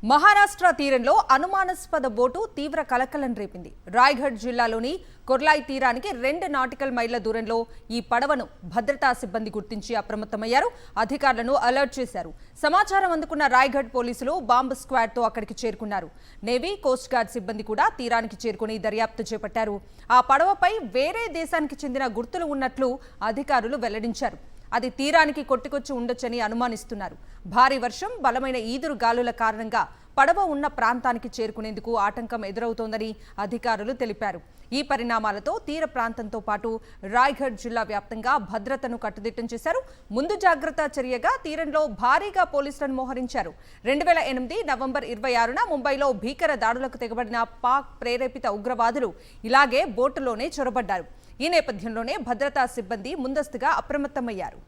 మహారాష్ట్ర తీరంలో అనుమానాస్పద బోటు తీవ్ర కలకలం రేపింది. రాయ్గఢ్ జిల్లాలోని కొర్లాయ్ తీరానికి 2 నాటికల్ మైళ్ల దూరంలో ఈ పడవను భద్రతా సిబ్బంది గుర్తించి అప్రమత్తమయ్యారు. అధికారులను అలర్ట్ చేశారు. సమాచారం అందుకున్న రాయ్గఢ్ పోలీసులు బాంబ్ స్క్వాడ్తో అక్కడికి చేరుకున్నారు. నేవీ, కోస్ట్ గార్డ్ సిబ్బంది కూడా తీరానికి చేరుకుని దర్యాప్తు చేపట్టారు. ఆ పడవపై వేరే దేశానికి చెందిన గుర్తులు ఉన్నట్లు అధికారులు వెల్లడించారు. అది తీరానికి కొట్టుకొచ్చి ఉండొచ్చని అనుమానిస్తున్నారు. భారీ వర్షం, బలమైన ఈదురు గాలుల కారణంగా పడవ ఉన్న ప్రాంతానికి చేరుకునేందుకు ఆటంకం ఎదురవుతోందని అధికారులు తెలిపారు. ఈ పరిణామాలతో తీర ప్రాంతంతో పాటు రాయ్గఢ్ జిల్లా వ్యాప్తంగా భద్రతను కట్టుదిట్టం చేశారు. ముందు జాగ్రత్త చర్యగా తీరంలో భారీగా పోలీసులను మోహరించారు. 2008 నవంబర్ 26న ముంబైలో భీకర దాడులకు తెగబడిన పాక్ ప్రేరేపిత ఉగ్రవాదులు ఇలాగే బోటులోనే చొరబడ్డారు. ఈ నేపథ్యంలోనే భద్రతా సిబ్బంది ముందస్తుగా అప్రమత్తమయ్యారు.